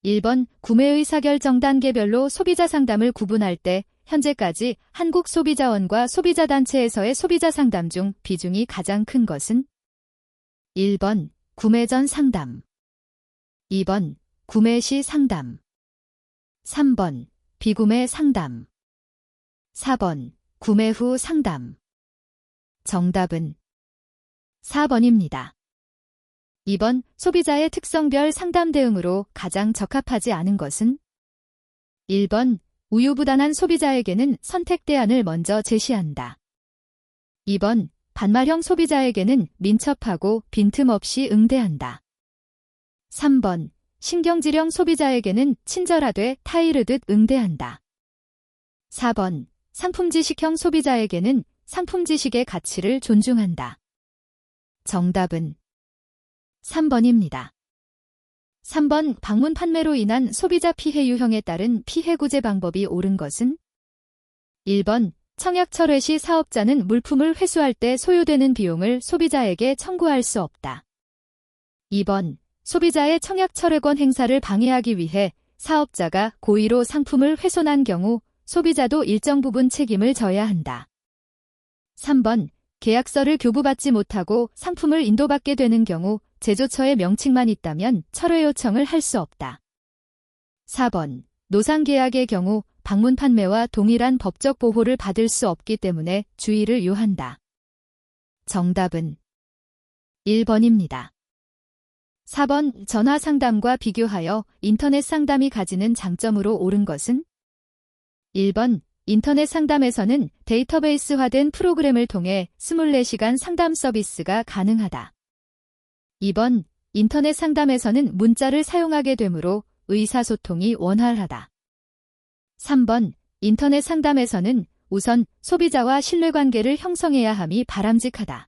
1번 구매 의사결정 단계별로 소비자 상담을 구분할 때 현재까지 한국소비자원과 소비자단체에서의 소비자 상담 중 비중이 가장 큰 것은 1번 구매 전 상담, 2번 구매 시 상담, 3번 비구매 상담, 4번 구매 후 상담. 정답은 4번입니다. 2번 소비자의 특성별 상담 대응으로 가장 적합하지 않은 것은 1번 우유부단한 소비자에게는 선택 대안을 먼저 제시한다. 2번 반말형 소비자에게는 민첩하고 빈틈없이 응대한다. 3번 신경질형 소비자에게는 친절하되 타이르듯 응대한다. 4번 상품지식형 소비자에게는 상품지식의 가치를 존중한다. 정답은 3번입니다. 3번 방문 판매로 인한 소비자 피해 유형에 따른 피해 구제 방법이 옳은 것은 1번 청약 철회 시 사업자는 물품을 회수할 때 소요되는 비용을 소비자에게 청구할 수 없다. 2번 소비자의 청약 철회권 행사를 방해하기 위해 사업자가 고의로 상품을 훼손한 경우 소비자도 일정 부분 책임을 져야 한다. 3번 계약서를 교부받지 못하고 상품을 인도받게 되는 경우 제조처의 명칭만 있다면 철회 요청을 할 수 없다. 4번 노상계약의 경우 방문 판매와 동일한 법적 보호를 받을 수 없기 때문에 주의를 요한다. 정답은 1번입니다. 4번 전화 상담과 비교하여 인터넷 상담이 가지는 장점으로 옳은 것은 1번 인터넷 상담에서는 데이터베이스화된 프로그램을 통해 24시간 상담 서비스가 가능하다. 2번 인터넷 상담에서는 문자를 사용하게 되므로 의사소통이 원활하다. 3번 인터넷 상담에서는 우선 소비자와 신뢰관계를 형성해야 함이 바람직하다.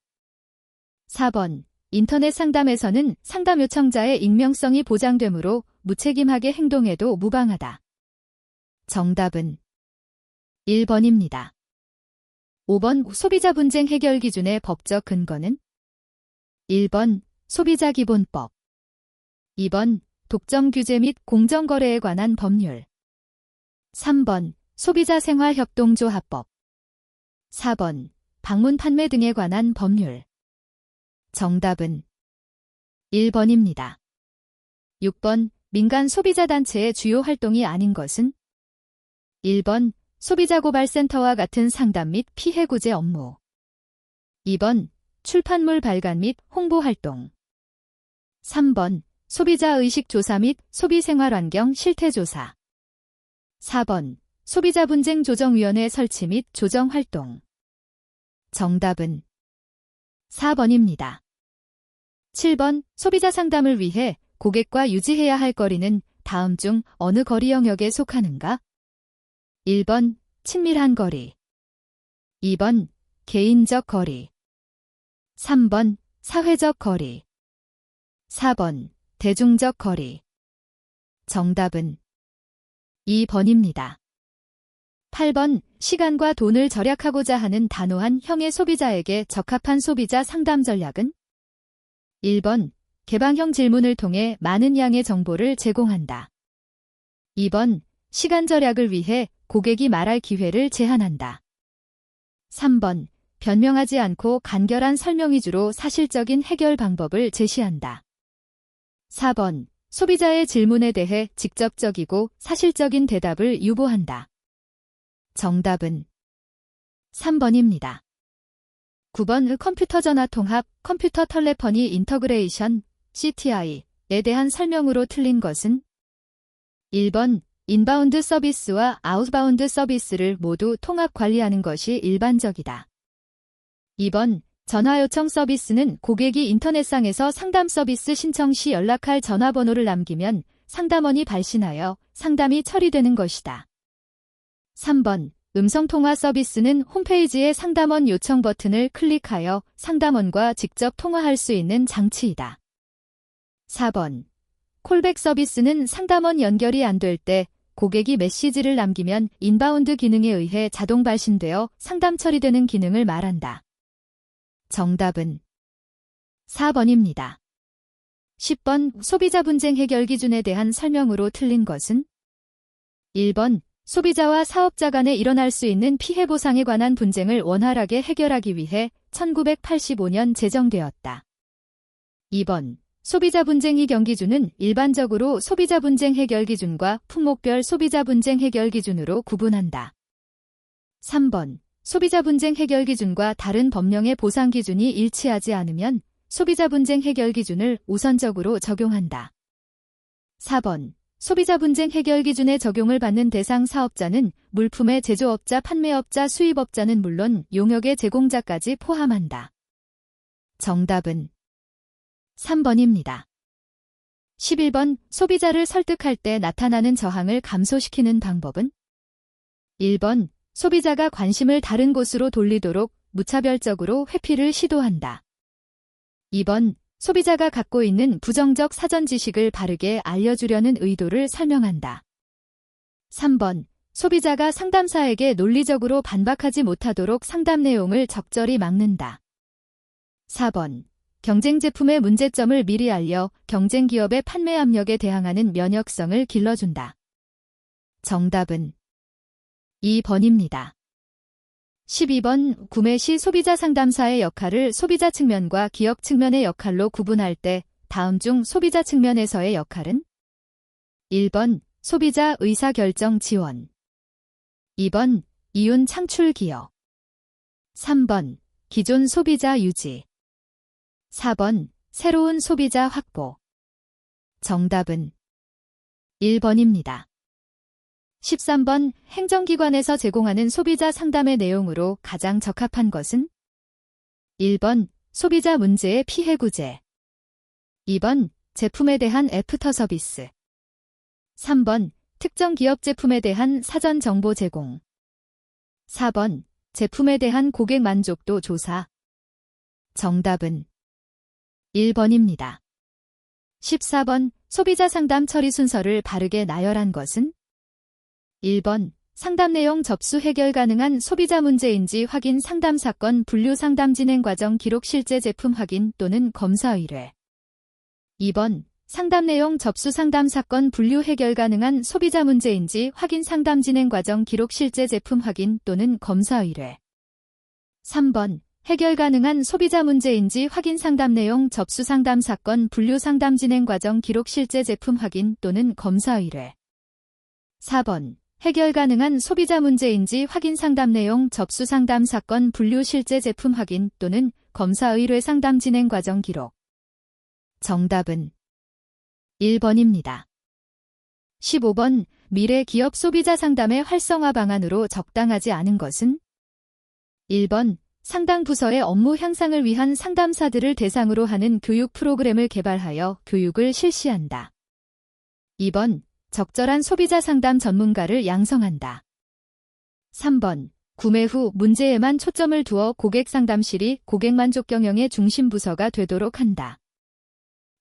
4번 인터넷 상담에서는 상담 요청자의 익명성이 보장되므로 무책임하게 행동해도 무방하다. 정답은 1번입니다. 5번 소비자 분쟁 해결 기준의 법적 근거는 1번 소비자기본법, 2번 독점 규제 및 공정거래에 관한 법률, 3번 소비자생활협동조합법, 4번 방문 판매 등에 관한 법률. 정답은 1번입니다. 6번 민간 소비자단체의 주요 활동이 아닌 것은 1번 소비자고발센터와 같은 상담 및 피해 구제 업무, 2번 출판물 발간 및 홍보 활동, 3번 소비자의식 조사 및 소비생활환경 실태조사, 4번 소비자분쟁조정위원회 설치 및 조정활동. 정답은 4번입니다. 7번 소비자 상담을 위해 고객과 유지해야 할 거리는 다음 중 어느 거리 영역에 속하는가? 1번 친밀한 거리, 2번 개인적 거리, 3번 사회적 거리, 4번 대중적 거리. 정답은 2번입니다. 8번 시간과 돈을 절약하고자 하는 단호한 형의 소비자에게 적합한 소비자 상담 전략은 1번 개방형 질문을 통해 많은 양의 정보를 제공한다. 2번 시간 절약을 위해 고객이 말할 기회를 제한한다. 3번 변명하지 않고 간결한 설명 위주로 사실적인 해결 방법을 제시한다. 4번 소비자의 질문에 대해 직접적이고 사실적인 대답을 유보한다. 정답은 3번입니다. 9번 컴퓨터 전화 통합, 컴퓨터 텔레퍼니 인터그레이션, CTI에 대한 설명으로 틀린 것은 1번 인바운드 서비스와 아웃바운드 서비스를 모두 통합 관리하는 것이 일반적이다. 2번 전화 요청 서비스는 고객이 인터넷상에서 상담 서비스 신청 시 연락할 전화번호를 남기면 상담원이 발신하여 상담이 처리되는 것이다. 3번 음성통화 서비스는 홈페이지의 상담원 요청 버튼을 클릭하여 상담원과 직접 통화할 수 있는 장치이다. 4번 콜백 서비스는 상담원 연결이 안 될 때 고객이 메시지를 남기면 인바운드 기능에 의해 자동 발신되어 상담 처리되는 기능을 말한다. 정답은 4번입니다. 10번 소비자 분쟁 해결 기준에 대한 설명으로 틀린 것은? 1번 소비자와 사업자 간에 일어날 수 있는 피해 보상에 관한 분쟁을 원활하게 해결하기 위해 1985년 제정되었다. 2번 소비자 분쟁 이경 기준은 일반적으로 소비자 분쟁 해결 기준과 품목별 소비자 분쟁 해결 기준으로 구분한다. 3번 소비자 분쟁 해결 기준과 다른 법령의 보상 기준이 일치하지 않으면 소비자 분쟁 해결 기준을 우선적으로 적용한다. 4번 소비자 분쟁 해결 기준의 적용을 받는 대상 사업자는 물품의 제조업자, 판매업자, 수입업자는 물론 용역의 제공자까지 포함한다. 정답은 3번입니다. 11번 소비자를 설득할 때 나타나는 저항을 감소시키는 방법은? 1번 소비자가 관심을 다른 곳으로 돌리도록 무차별적으로 회피를 시도한다. 2번 소비자가 갖고 있는 부정적 사전 지식을 바르게 알려주려는 의도를 설명한다. 3번 소비자가 상담사에게 논리적으로 반박하지 못하도록 상담 내용을 적절히 막는다. 4번 경쟁 제품의 문제점을 미리 알려 경쟁 기업의 판매 압력에 대항하는 면역성을 길러준다. 정답은 2번입니다. 12번 구매 시 소비자 상담사의 역할을 소비자 측면과 기업 측면의 역할로 구분할 때 다음 중 소비자 측면에서의 역할은? 1번 소비자 의사결정 지원 2번 이윤 창출 기여 3번 기존 소비자 유지 4번 새로운 소비자 확보 정답은 1번입니다. 13번 행정기관에서 제공하는 소비자 상담의 내용으로 가장 적합한 것은? 1번 소비자 문제의 피해 구제 2번 제품에 대한 애프터 서비스 3번 특정 기업 제품에 대한 사전 정보 제공 4번 제품에 대한 고객 만족도 조사 정답은 1번입니다. 14번 소비자 상담 처리 순서를 바르게 나열한 것은? 1번 상담 내용 접수 해결 가능한 소비자 문제인지 확인 상담 사건 분류 상담 진행 과정 기록 실제 제품 확인 또는 검사 의뢰 2번 상담 내용 접수 상담 사건 분류 해결 가능한 소비자 문제인지 확인 상담 진행 과정 기록 실제 제품 확인 또는 검사 의뢰 3번 해결 가능한 소비자 문제인지 확인 상담 내용 접수 상담 사건 분류 상담 진행 과정 기록 실제 제품 확인 또는 검사 의뢰 4번 해결 가능한 소비자 문제인지 확인 상담 내용 접수 상담 사건 분류 실제 제품 확인 또는 검사 의뢰 상담 진행 과정 기록 정답은 1번입니다. 15번 미래 기업 소비자 상담의 활성화 방안으로 적당하지 않은 것은? 1번 상당 부서의 업무 향상을 위한 상담사들을 대상으로 하는 교육 프로그램을 개발하여 교육을 실시한다. 2번 적절한 소비자 상담 전문가를 양성한다. 3번 구매 후 문제에만 초점을 두어 고객 상담실이 고객 만족 경영의 중심 부서가 되도록 한다.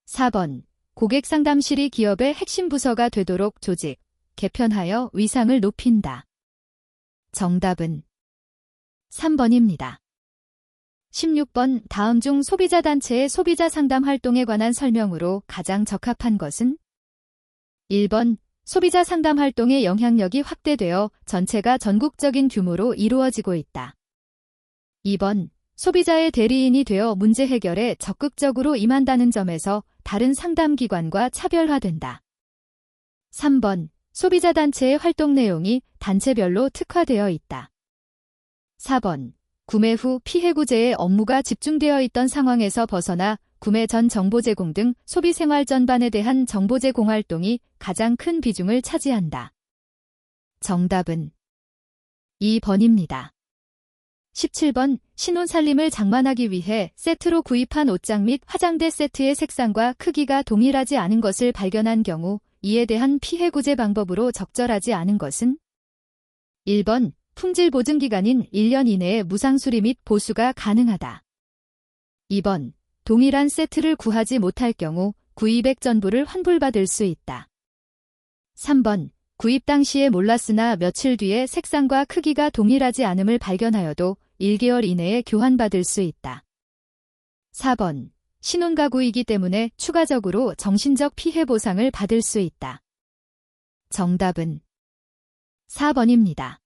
4번 고객 상담실이 기업의 핵심 부서가 되도록 조직, 개편하여 위상을 높인다. 정답은 3번입니다. 16번 다음 중 소비자 단체의 소비자 상담 활동에 관한 설명으로 가장 적합한 것은? 1번 소비자 상담 활동의 영향력이 확대되어 전체가 전국적인 규모로 이루어지고 있다. 2번 소비자의 대리인이 되어 문제 해결에 적극적으로 임한다는 점에서 다른 상담기관과 차별화된다. 3번 소비자 단체의 활동 내용이 단체별로 특화되어 있다. 4번 구매 후 피해 구제의 업무가 집중되어 있던 상황에서 벗어나 구매 전 정보 제공 등 소비 생활 전반에 대한 정보 제공 활동이 가장 큰 비중을 차지한다. 정답은 2번입니다. 17번 신혼 살림을 장만하기 위해 세트로 구입한 옷장 및 화장대 세트의 색상과 크기가 동일하지 않은 것을 발견한 경우 이에 대한 피해 구제 방법으로 적절하지 않은 것은? 1번 품질 보증 기간인 1년 이내에 무상 수리 및 보수가 가능하다. 2번 동일한 세트를 구하지 못할 경우 구입액 전부를 환불받을 수 있다. 3번 구입 당시에 몰랐으나 며칠 뒤에 색상과 크기가 동일하지 않음을 발견하여도 1개월 이내에 교환받을 수 있다. 4번 신혼가구이기 때문에 추가적으로 정신적 피해 보상을 받을 수 있다. 정답은 4번입니다.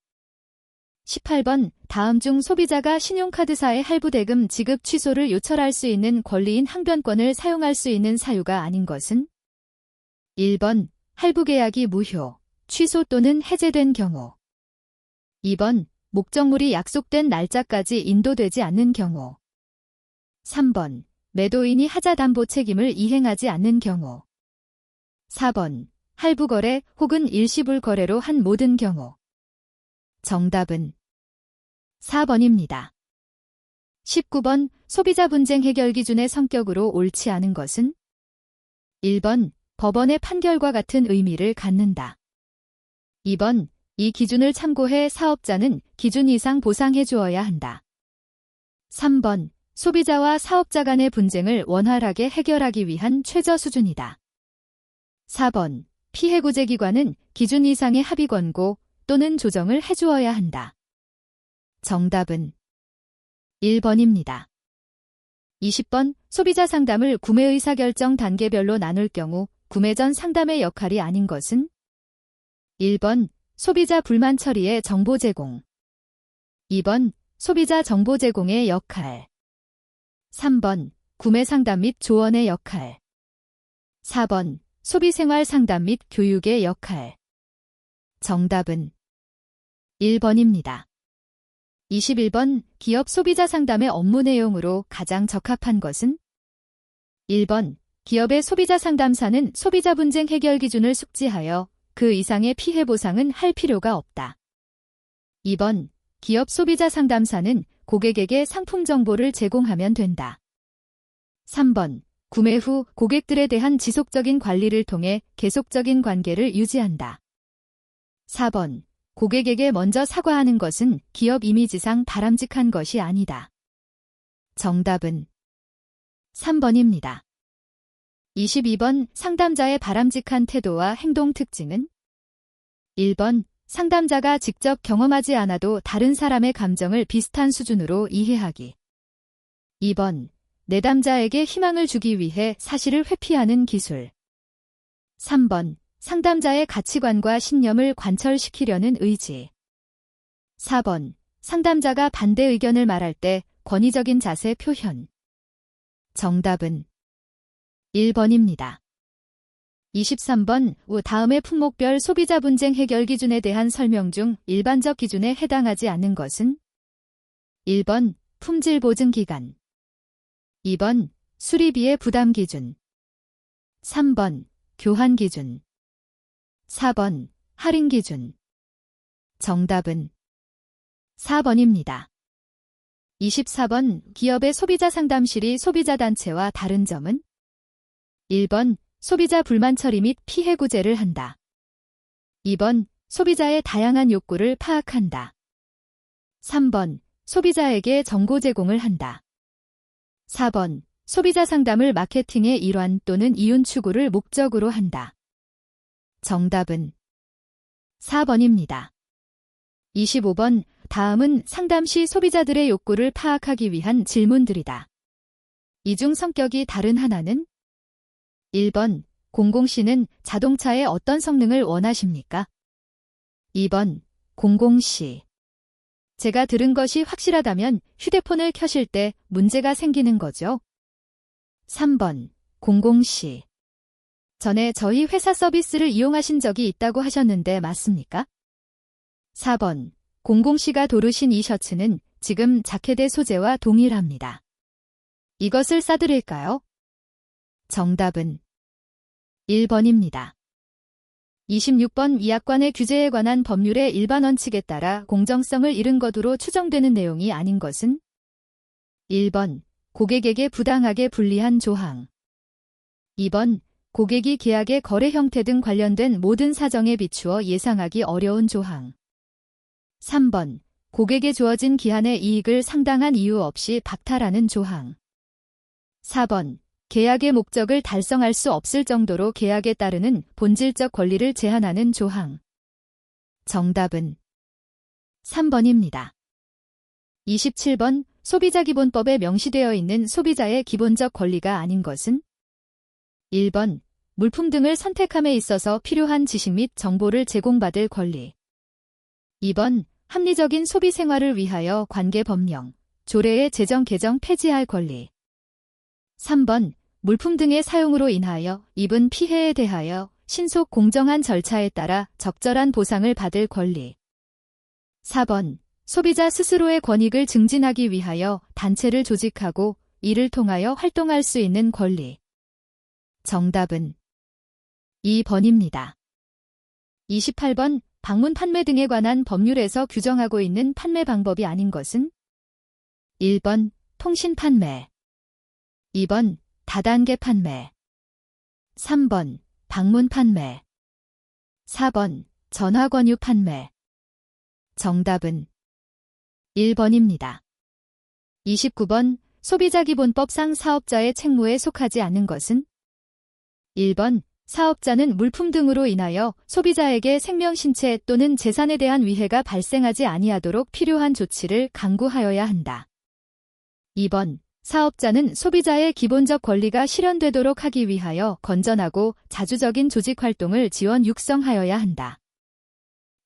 18번 다음 중 소비자가 신용카드사의 할부대금 지급 취소를 요청할 수 있는 권리인 항변권을 사용할 수 있는 사유가 아닌 것은? 1번 할부계약이 무효, 취소 또는 해제된 경우. 2번 목적물이 약속된 날짜까지 인도되지 않는 경우. 3번 매도인이 하자담보 책임을 이행하지 않는 경우. 4번 할부거래 혹은 일시불거래로 한 모든 경우. 정답은 4번입니다. 19번 소비자 분쟁 해결 기준의 성격으로 옳지 않은 것은? 1번 법원의 판결과 같은 의미를 갖는다. 2번 이 기준을 참고해 사업자는 기준 이상 보상해 주어야 한다. 3번 소비자와 사업자 간의 분쟁을 원활하게 해결하기 위한 최저 수준이다. 4번 피해구제기관은 기준 이상의 합의 권고 또는 조정을 해주어야 한다. 정답은 1번입니다. 20번 소비자 상담을 구매 의사결정 단계별로 나눌 경우 구매 전 상담의 역할이 아닌 것은? 1번 소비자 불만 처리의 정보 제공. 2번 소비자 정보 제공의 역할. 3번 구매 상담 및 조언의 역할. 4번 소비생활 상담 및 교육의 역할. 정답은 1번입니다. 21번 기업 소비자 상담의 업무 내용으로 가장 적합한 것은? 1번 기업의 소비자 상담사는 소비자 분쟁 해결 기준을 숙지하여 그 이상의 피해 보상은 할 필요가 없다. 2번 기업 소비자 상담사는 고객에게 상품 정보를 제공하면 된다. 3번 구매 후 고객들에 대한 지속적인 관리를 통해 계속적인 관계를 유지한다. 4번 고객에게 먼저 사과하는 것은 기업 이미지상 바람직한 것이 아니다. 정답은 3번입니다. 22번 상담자의 바람직한 태도와 행동 특징은? 1번 상담자가 직접 경험하지 않아도 다른 사람의 감정을 비슷한 수준으로 이해하기. 2번 내담자에게 희망을 주기 위해 사실을 회피하는 기술. 3번 상담자의 가치관과 신념을 관철시키려는 의지. 4번 상담자가 반대 의견을 말할 때 권위적인 자세 표현. 정답은 1번입니다. 23번 다음의 품목별 소비자 분쟁 해결 기준에 대한 설명 중 일반적 기준에 해당하지 않는 것은? 1번 품질 보증 기간. 2번 수리비의 부담 기준. 3번 교환 기준. 4번 할인 기준. 정답은 4번입니다. 24번 기업의 소비자 상담실이 소비자 단체와 다른 점은? 1번 소비자 불만 처리 및 피해 구제를 한다. 2번 소비자의 다양한 욕구를 파악한다. 3번 소비자에게 정보 제공을 한다. 4번 소비자 상담을 마케팅의 일환 또는 이윤 추구를 목적으로 한다. 정답은 4번입니다. 25번 다음은 상담 시 소비자들의 욕구를 파악하기 위한 질문들이다. 이 중 성격이 다른 하나는? 1번 공공시는 자동차의 어떤 성능을 원하십니까? 2번 공공시 제가 들은 것이 확실하다면 휴대폰을 켜실 때 문제가 생기는 거죠? 3번 공공시 전에 저희 회사 서비스를 이용하신 적이 있다고 하셨는데 맞습니까? 4번 공공시가 도르신 이 셔츠는 지금 자켓의 소재와 동일합니다. 이것을 싸드릴까요? 정답은 1번입니다. 26번 이약관의 규제에 관한 법률의 일반 원칙에 따라 공정성을 잃은 것으로 추정되는 내용이 아닌 것은? 1번 고객에게 부당하게 불리한 조항. 2번 고객이 계약의 거래 형태 등 관련된 모든 사정에 비추어 예상하기 어려운 조항. 3번 고객에 주어진 기한의 이익을 상당한 이유 없이 박탈하는 조항. 4번 계약의 목적을 달성할 수 없을 정도로 계약에 따르는 본질적 권리를 제한하는 조항. 정답은 3번입니다. 27번 소비자기본법에 명시되어 있는 소비자의 기본적 권리가 아닌 것은 1번 물품 등을 선택함에 있어서 필요한 지식 및 정보를 제공받을 권리. 2번 합리적인 소비 생활을 위하여 관계 법령, 조례의 제정 개정 폐지할 권리. 3번 물품 등의 사용으로 인하여 입은 피해에 대하여 신속 공정한 절차에 따라 적절한 보상을 받을 권리. 4번 소비자 스스로의 권익을 증진하기 위하여 단체를 조직하고 이를 통하여 활동할 수 있는 권리. 정답은 2번입니다. 28번 방문 판매 등에 관한 법률에서 규정하고 있는 판매 방법이 아닌 것은 1번 통신 판매, 2번 다단계 판매, 3번 방문 판매, 4번 전화 권유 판매. 정답은 1번입니다. 29번 소비자기본법상 사업자의 책무에 속하지 않는 것은 1번 사업자는 물품 등으로 인하여 소비자에게 생명, 신체 또는 재산에 대한 위해가 발생하지 아니하도록 필요한 조치를 강구하여야 한다. 2번 사업자는 소비자의 기본적 권리가 실현되도록 하기 위하여 건전하고 자주적인 조직활동을 지원 육성하여야 한다.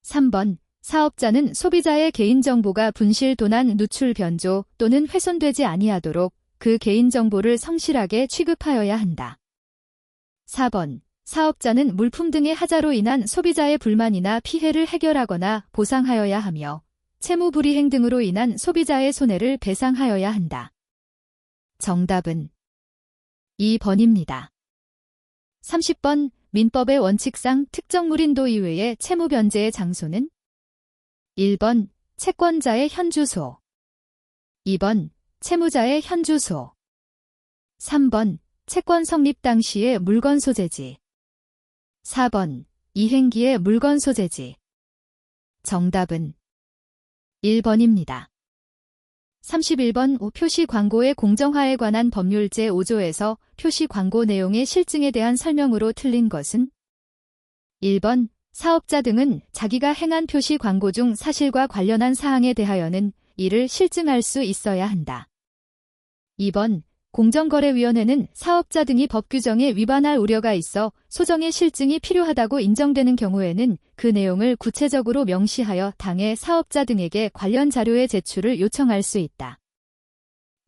3번 사업자는 소비자의 개인정보가 분실, 도난, 누출, 변조 또는 훼손되지 아니하도록 그 개인정보를 성실하게 취급하여야 한다. 4번 사업자는 물품 등의 하자로 인한 소비자의 불만이나 피해를 해결하거나 보상하여야 하며 채무불이행 등으로 인한 소비자의 손해를 배상하여야 한다. 정답은 2번입니다. 30번 민법의 원칙상 특정 물인도 이외의 채무 변제의 장소는 1번 채권자의 현주소, 2번 채무자의 현주소, 3번 채권 성립 당시의 물건 소재지, 4번 이행기의 물건 소재지. 정답은 1번입니다. 31번 표시 광고의 공정화에 관한 법률 제5조에서 표시 광고 내용의 실증에 대한 설명으로 틀린 것은 1번 사업자 등은 자기가 행한 표시 광고 중 사실과 관련한 사항에 대하여는 이를 실증할 수 있어야 한다. 2번 공정거래위원회는 사업자 등이 법 규정에 위반할 우려가 있어 소정의 실증이 필요하다고 인정되는 경우에는 그 내용을 구체적으로 명시하여 당해 사업자 등에게 관련 자료의 제출을 요청할 수 있다.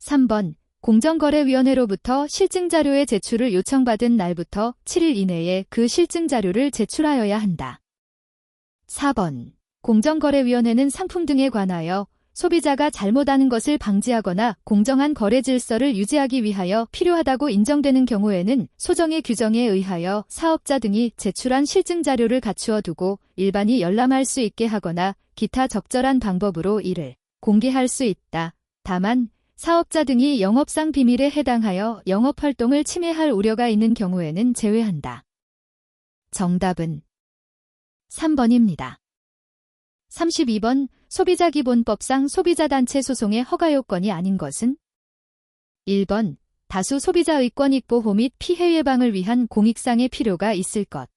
3번 공정거래위원회로부터 실증 자료의 제출을 요청받은 날부터 7일 이내에 그 실증 자료를 제출하여야 한다. 4번 공정거래위원회는 상품 등에 관하여 소비자가 잘못하는 것을 방지하거나 공정한 거래 질서를 유지하기 위하여 필요하다고 인정되는 경우에는 소정의 규정에 의하여 사업자 등이 제출한 실증 자료를 갖추어 두고 일반이 열람할 수 있게 하거나 기타 적절한 방법으로 이를 공개할 수 있다. 다만 사업자 등이 영업상 비밀에 해당하여 영업활동을 침해할 우려가 있는 경우에는 제외한다. 정답은 3번입니다. 32번 소비자기본법상 소비자단체 소송의 허가 요건이 아닌 것은 1번 다수 소비자의 권익 보호 및 피해 예방을 위한 공익상의 필요가 있을 것.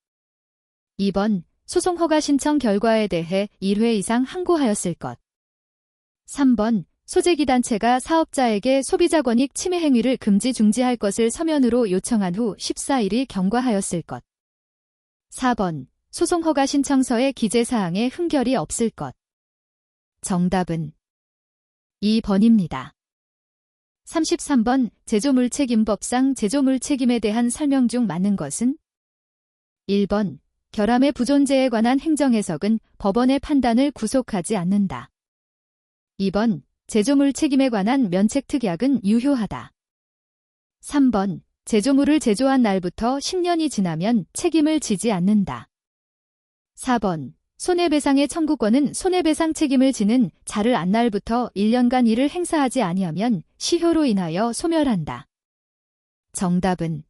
2번 소송 허가 신청 결과에 대해 1회 이상 항고하였을 것. 3번 소재기단체가 사업자에게 소비자 권익 침해 행위를 금지 중지할 것을 서면으로 요청한 후 14일이 경과하였을 것. 4번 소송 허가 신청서의 기재사항에 흠결이 없을 것. 정답은 2번입니다. 33번 제조물책임법상 제조물책임에 대한 설명 중 맞는 것은 1번 결함의 부존재에 관한 행정해석은 법원의 판단을 구속하지 않는다. 2번 제조물책임에 관한 면책특약은 유효하다. 3번 제조물을 제조한 날부터 10년이 지나면 책임을 지지 않는다. 4번 손해배상의 청구권은 손해배상 책임을 지는 자를 안 날부터 1년간 이를 행사하지 아니하면 시효로 인하여 소멸한다. 정답은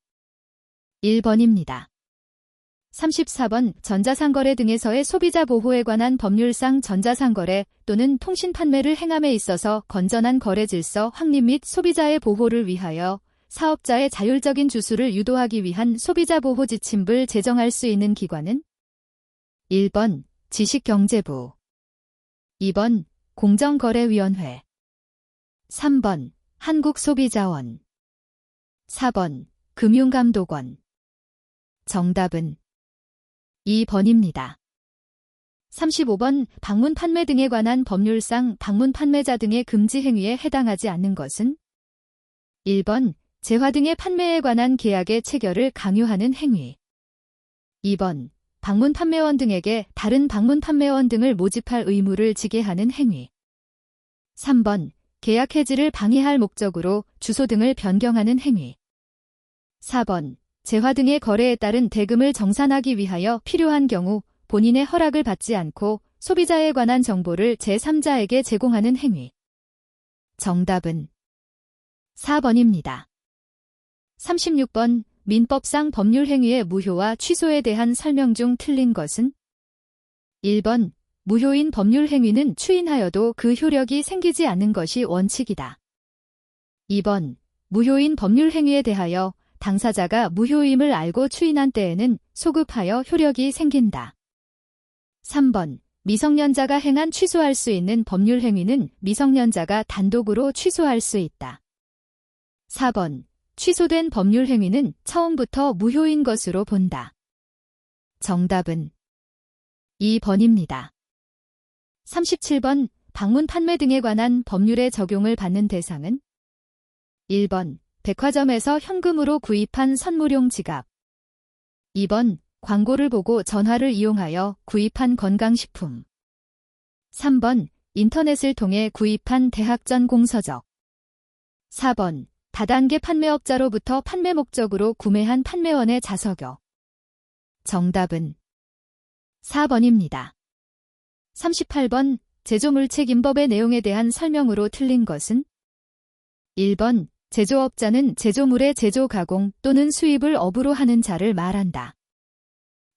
1번입니다. 34번 전자상거래 등에서의 소비자 보호에 관한 법률상 전자상거래 또는 통신판매를 행함에 있어서 건전한 거래 질서 확립 및 소비자의 보호를 위하여 사업자의 자율적인 주수를 유도하기 위한 소비자보호 지침을 제정할 수 있는 기관은 1번 지식경제부, 2번 공정거래위원회, 3번 한국소비자원 4번 금융감독원. 정답은 2번입니다. 35번 방문 판매 등에 관한 법률상 방문 판매자 등의 금지 행위에 해당하지 않는 것은 1번 재화 등의 판매에 관한 계약의 체결을 강요하는 행위. 2번 방문 판매원 등에게 다른 방문 판매원 등을 모집할 의무를 지게 하는 행위. 3번 계약 해지를 방해할 목적으로 주소 등을 변경하는 행위. 4번 재화 등의 거래에 따른 대금을 정산하기 위하여 필요한 경우 본인의 허락을 받지 않고 소비자에 관한 정보를 제3자에게 제공하는 행위. 정답은 4번입니다. 36번 민법상 법률 행위의 무효와 취소에 대한 설명 중 틀린 것은 1번 무효인 법률 행위는 추인하여도 그 효력이 생기지 않는 것이 원칙이다. 2번 무효인 법률 행위에 대하여 당사자가 무효임을 알고 추인한 때에는 소급하여 효력이 생긴다. 3번 미성년자가 행한 취소할 수 있는 법률 행위는 미성년자가 단독으로 취소할 수 있다. 4번 취소된 법률 행위는 처음부터 무효인 것으로 본다. 정답은 2번입니다. 37번 방문 판매 등에 관한 법률의 적용을 받는 대상은 1번 백화점에서 현금으로 구입한 선물용 지갑. 2번 광고를 보고 전화를 이용하여 구입한 건강식품. 3번 인터넷을 통해 구입한 대학 전 공서적. 4번 다단계 판매업자로부터 판매 목적으로 구매한 판매원의 자석여. 정답은 4번입니다. 38번 제조물책임법의 내용에 대한 설명으로 틀린 것은 1번 제조업자는 제조물의 제조 가공 또는 수입을 업으로 하는 자를 말한다.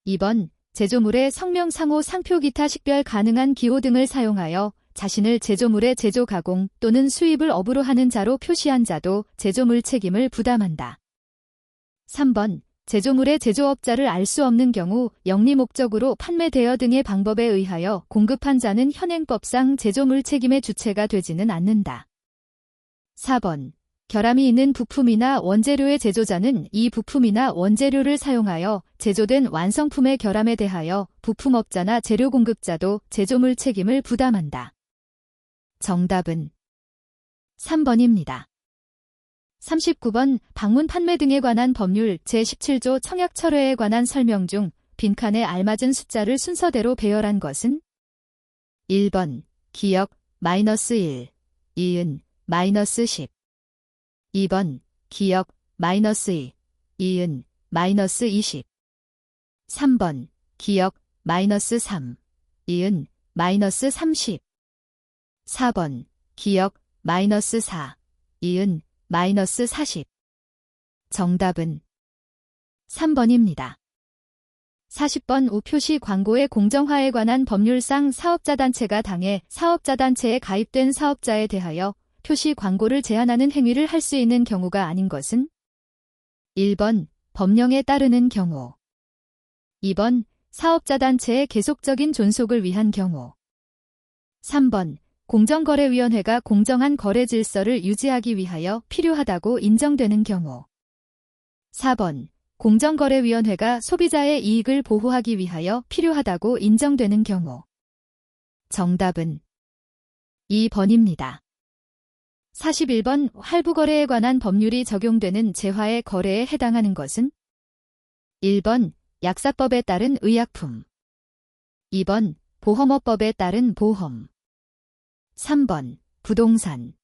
2번 제조물의 성명 상호 상표 기타 식별 가능한 기호 등을 사용하여 자신을 제조물의 제조 가공 또는 수입을 업으로 하는 자로 표시한 자도 제조물 책임을 부담한다. 3번 제조물의 제조업자를 알 수 없는 경우 영리 목적으로 판매 대여 등의 방법에 의하여 공급한 자는 현행법상 제조물 책임의 주체가 되지는 않는다. 4번 결함이 있는 부품이나 원재료의 제조자는 이 부품이나 원재료를 사용하여 제조된 완성품의 결함에 대하여 부품업자나 재료 공급자도 제조물 책임을 부담한다. 정답은 3번입니다. 39번 방문 판매 등에 관한 법률 제17조 청약철회에 관한 설명 중 빈칸에 알맞은 숫자를 순서대로 배열한 것은 1번 기역 -1, 이은 -10. 2번 기역 -2, 이은 -20. 3번 기역 -3, 이은 -30. 4번 기역 -4, 이은 -40. 정답은 3번입니다. 40번 우표시 광고의 공정화에 관한 법률상 사업자단체가 당해 사업자단체에 가입된 사업자에 대하여 표시 광고를 제한하는 행위를 할 수 있는 경우가 아닌 것은 1번 법령에 따르는 경우. 2번 사업자단체의 계속적인 존속을 위한 경우. 3번 공정거래위원회가 공정한 거래 질서를 유지하기 위하여 필요하다고 인정되는 경우. 4번 공정거래위원회가 소비자의 이익을 보호하기 위하여 필요하다고 인정되는 경우. 정답은 2번입니다. 41번 할부거래에 관한 법률이 적용되는 재화의 거래에 해당하는 것은 1번 약사법에 따른 의약품. 2번 보험업법에 따른 보험. 3번 부동산.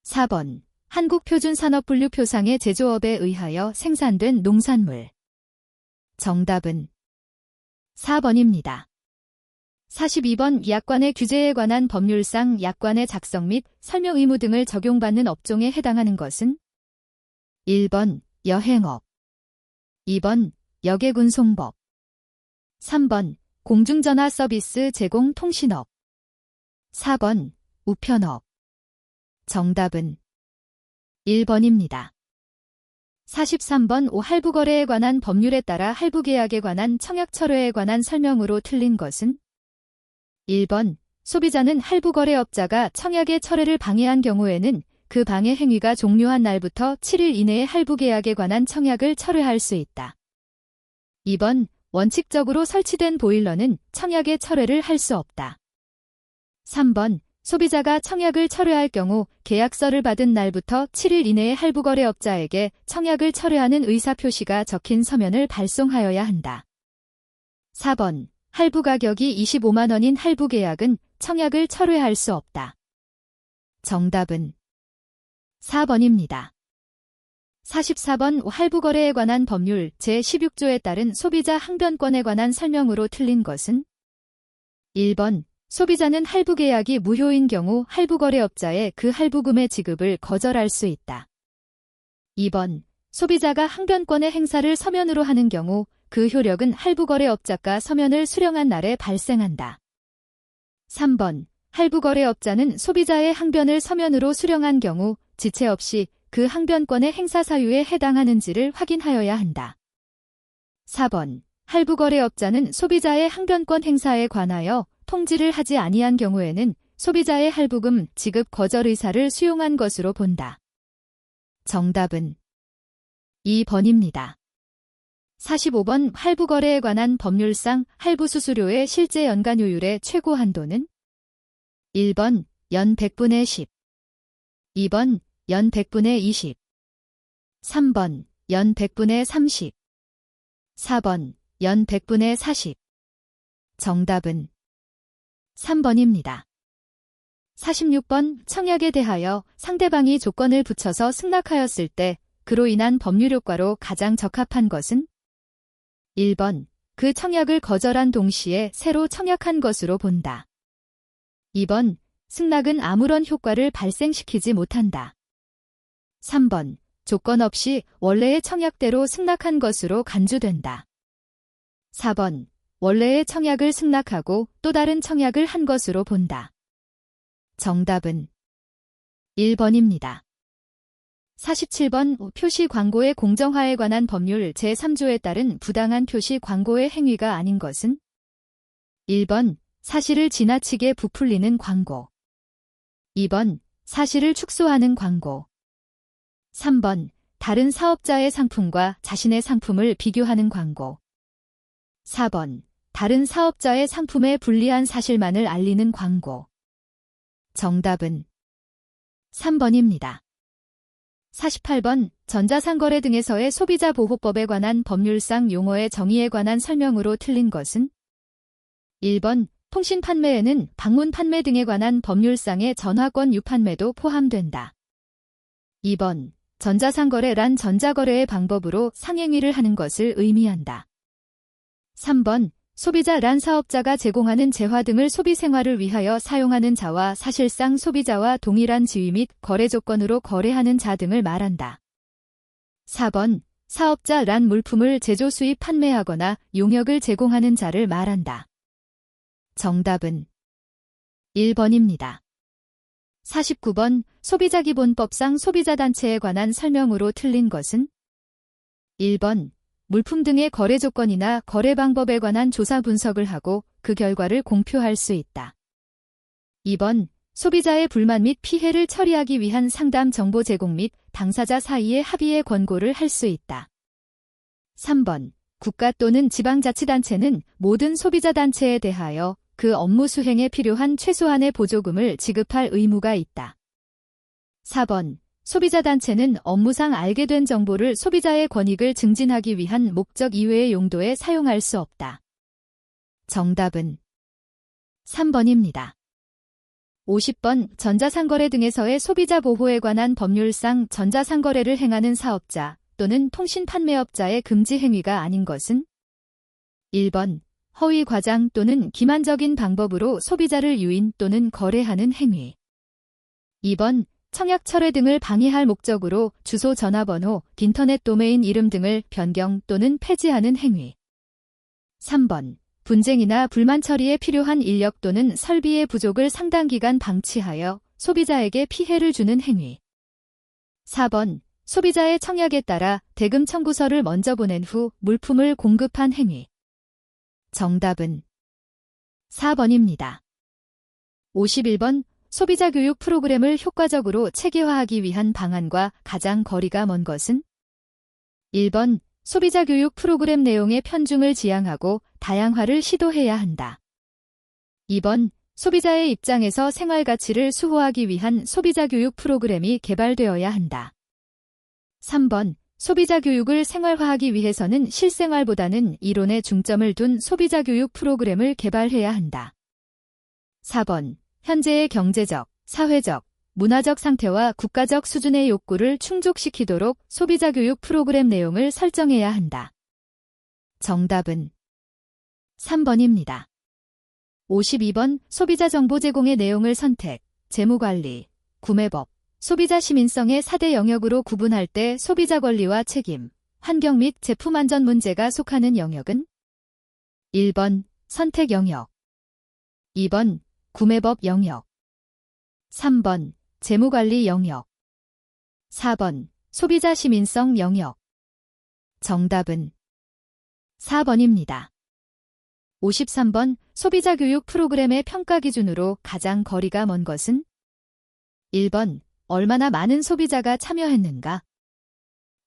4번 한국표준산업분류표상의 제조업에 의하여 생산된 농산물. 정답은 4번입니다. 42번 약관의 규제에 관한 법률상 약관의 작성 및 설명 의무 등을 적용받는 업종에 해당하는 것은 1번 여행업. 2번 여객운송법. 3번 공중전화 서비스 제공 통신업. 4번 우편업. 정답은 1번입니다. 43번 할부거래에 관한 법률에 따라 할부계약에 관한 청약철회에 관한 설명으로 틀린 것은 1번 소비자는 할부거래업자가 청약의 철회를 방해한 경우에는 그 방해 행위가 종료한 날부터 7일 이내에 할부계약에 관한 청약을 철회할 수 있다. 2번, 원칙적으로 설치된 보일러는 청약의 철회를 할 수 없다. 3번, 소비자가 청약을 철회할 경우 계약서를 받은 날부터 7일 이내에 할부거래업자에게 청약을 철회하는 의사표시가 적힌 서면을 발송하여야 한다. 4번, 할부 가격이 25만 원인 할부계약은 청약을 철회할 수 없다. 정답은 4번입니다. 44번 할부거래에 관한 법률 제16조에 따른 소비자 항변권에 관한 설명으로 틀린 것은 1번, 소비자는 할부계약이 무효인 경우 할부거래업자에 그 할부금의 지급을 거절할 수 있다. 2번, 소비자가 항변권의 행사를 서면으로 하는 경우 그 효력은 할부거래업자가 서면을 수령한 날에 발생한다. 3번, 할부거래업자는 소비자의 항변을 서면으로 수령한 경우 지체 없이 그 항변권의 행사 사유에 해당하는지를 확인하여야 한다. 4번, 할부거래업자는 소비자의 항변권 행사에 관하여 통지를 하지 아니한 경우에는 소비자의 할부금 지급 거절 의사를 수용한 것으로 본다. 정답은 2번입니다. 45번 할부거래에 관한 법률상 할부수수료의 실제 연간효율의 최고 한도는 1번, 연 100분의 10 2번, 연 100분의 20 3번, 연 100분의 30 4번, 연 100분의 40 정답은 3번입니다. 46번 청약에 대하여 상대방이 조건을 붙여서 승낙하였을 때 그로 인한 법률효과로 가장 적합한 것은 1번, 그 청약을 거절한 동시에 새로 청약한 것으로 본다. 2번, 승낙은 아무런 효과를 발생시키지 못한다. 3번, 조건 없이 원래의 청약대로 승낙한 것으로 간주된다. 4번, 원래의 청약을 승낙하고 또 다른 청약을 한 것으로 본다. 정답은 1번입니다. 47번 표시 광고의 공정화에 관한 법률 제3조에 따른 부당한 표시 광고의 행위가 아닌 것은 1번, 사실을 지나치게 부풀리는 광고 2번, 사실을 축소하는 광고 3번, 다른 사업자의 상품과 자신의 상품을 비교하는 광고 4번, 다른 사업자의 상품에 불리한 사실만을 알리는 광고 정답은 3번입니다. 48번 전자상거래 등에서의 소비자보호법에 관한 법률상 용어의 정의에 관한 설명으로 틀린 것은 1번, 통신판매에는 방문판매 등에 관한 법률상의 전화권 유판매도 포함된다. 2번, 전자상거래란 전자거래의 방법으로 상행위를 하는 것을 의미한다. 3번, 소비자란 사업자가 제공하는 재화 등을 소비생활을 위하여 사용하는 자와 사실상 소비자와 동일한 지위 및 거래 조건으로 거래하는 자 등을 말한다. 4번, 사업자란 물품을 제조 수입 판매하거나 용역을 제공하는 자를 말한다. 정답은 1번입니다. 49번 소비자기본법상 소비자단체에 관한 설명으로 틀린 것은 1번, 물품 등의 거래 조건이나 거래 방법에 관한 조사 분석을 하고 그 결과를 공표할 수 있다. 2번, 소비자의 불만 및 피해를 처리하기 위한 상담 정보 제공 및 당사자 사이의 합의의 권고를 할 수 있다. 3번, 국가 또는 지방자치단체는 모든 소비자단체에 대하여 그 업무 수행에 필요한 최소한의 보조금을 지급할 의무가 있다. 4번, 소비자단체는 업무상 알게 된 정보를 소비자의 권익을 증진하기 위한 목적 이외의 용도에 사용할 수 없다. 정답은 3번입니다. 50번 전자상거래 등에서의 소비자 보호에 관한 법률상 전자상거래를 행하는 사업자 또는 통신판매업자의 금지 행위가 아닌 것은 1번, 허위 과장 또는 기만적인 방법으로 소비자를 유인 또는 거래하는 행위 2번, 청약 철회 등을 방해할 목적으로 주소 전화번호, 인터넷 도메인 이름 등을 변경 또는 폐지하는 행위 3번, 분쟁이나 불만 처리에 필요한 인력 또는 설비의 부족을 상당 기간 방치하여 소비자에게 피해를 주는 행위 4번, 소비자의 청약에 따라 대금 청구서를 먼저 보낸 후 물품을 공급한 행위 정답은 4번입니다. 51번 소비자 교육 프로그램을 효과적으로 체계화하기 위한 방안과 가장 거리가 먼 것은? 1번 소비자 교육 프로그램 내용의 편중을 지양하고 다양화를 시도해야 한다. 2번 소비자의 입장에서 생활 가치를 수호하기 위한 소비자 교육 프로그램이 개발되어야 한다. 3번 소비자 교육을 생활화하기 위해서는 실생활보다는 이론에 중점을 둔 소비자 교육 프로그램을 개발해야 한다. 4번 현재의 경제적, 사회적, 문화적 상태와 국가적 수준의 욕구를 충족시키도록 소비자 교육 프로그램 내용을 설정해야 한다. 정답은 3번입니다. 52번 소비자 정보 제공의 내용을 선택, 재무관리, 구매법, 소비자 시민성의 4대 영역으로 구분할 때 소비자 권리와 책임, 환경 및 제품 안전 문제가 속하는 영역은? 1번 선택 영역, 2번 구매법 영역, 3번 재무관리 영역, 4번 소비자 시민성 영역. 정답은 4번입니다. 53번 소비자 교육 프로그램의 평가 기준으로 가장 거리가 먼 것은? 1번 얼마나 많은 소비자가 참여했는가?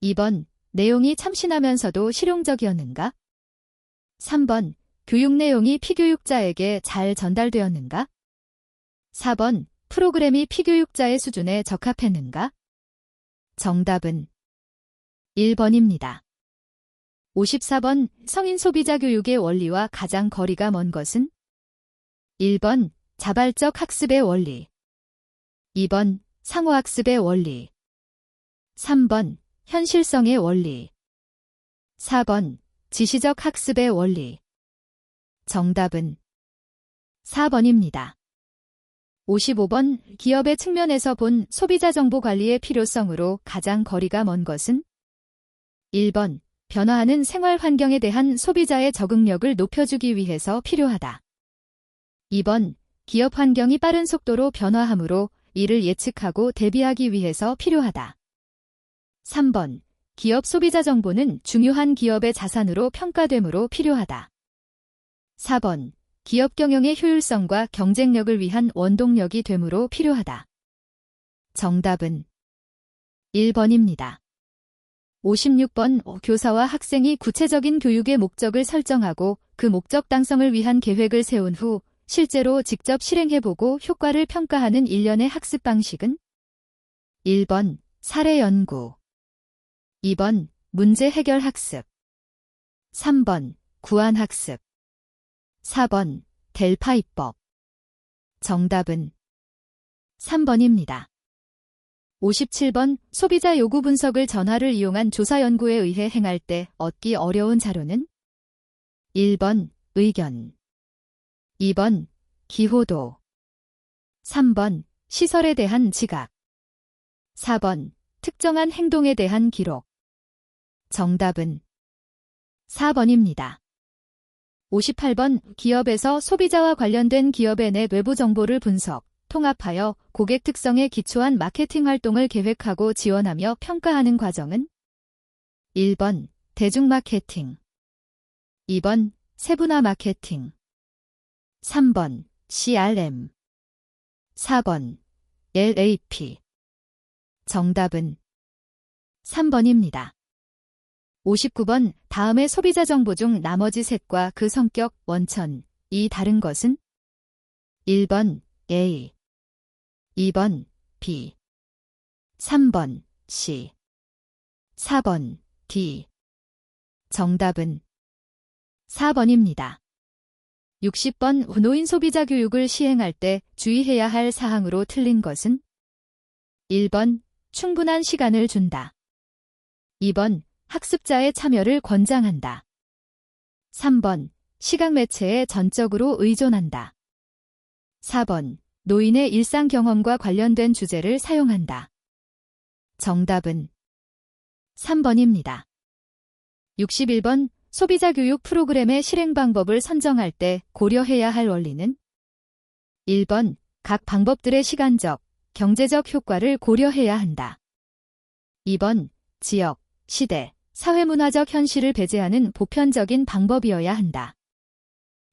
2번 내용이 참신하면서도 실용적이었는가? 3번 교육 내용이 피교육자에게 잘 전달되었는가? 4번 프로그램이 피교육자의 수준에 적합했는가? 정답은 1번입니다. 54번 성인 소비자 교육의 원리와 가장 거리가 먼 것은? 1번 자발적 학습의 원리, 2번 상호학습의 원리, 3번 현실성의 원리, 4번 지시적 학습의 원리. 정답은 4번입니다. 55번 기업의 측면에서 본 소비자 정보 관리의 필요성으로 가장 거리가 먼 것은? 1번 변화하는 생활 환경에 대한 소비자의 적응력을 높여주기 위해서 필요하다. 2번 기업 환경이 빠른 속도로 변화하므로 이를 예측하고 대비하기 위해서 필요하다. 3번 기업 소비자 정보는 중요한 기업의 자산으로 평가되므로 필요하다. 4번 기업 경영의 효율성과 경쟁력을 위한 원동력이 되므로 필요하다. 정답은 1번입니다. 56번 교사와 학생이 구체적인 교육의 목적을 설정하고 그 목적 달성을 위한 계획을 세운 후 실제로 직접 실행해보고 효과를 평가하는 일련의 학습 방식은? 1번 사례 연구, 2번 문제 해결 학습, 3번 구안 학습, 4번 델파 입법. 정답은 3번입니다. 57번 소비자 요구 분석을 전화를 이용한 조사 연구에 의해 행할 때 얻기 어려운 자료는? 1번 의견, 2번 기호도, 3번 시설에 대한 지각, 4번 특정한 행동에 대한 기록. 정답은 4번입니다. 58번 기업에서 소비자와 관련된 기업의 내 외부 정보를 분석, 통합하여 고객 특성에 기초한 마케팅 활동을 계획하고 지원하며 평가하는 과정은? 1번 대중 마케팅, 2번 세분화 마케팅, 3번 CRM, 4번 LAP. 정답은 3번입니다. 59번 다음의 소비자 정보 중 나머지 셋과 그 성격, 원천이 다른 것은? 1번 A, 2번 B, 3번 C, 4번 D. 정답은 4번입니다. 60번 노인 소비자 교육을 시행할 때 주의해야 할 사항으로 틀린 것은? 1번 충분한 시간을 준다. 2번 학습자의 참여를 권장한다. 3번 시각 매체에 전적으로 의존한다. 4번 노인의 일상 경험과 관련된 주제를 사용한다. 정답은 3번입니다. 61번 소비자 교육 프로그램의 실행 방법을 선정할 때 고려해야 할 원리는? 1번 각 방법들의 시간적, 경제적 효과를 고려해야 한다. 2번 지역, 시대, 사회문화적 현실을 배제하는 보편적인 방법이어야 한다.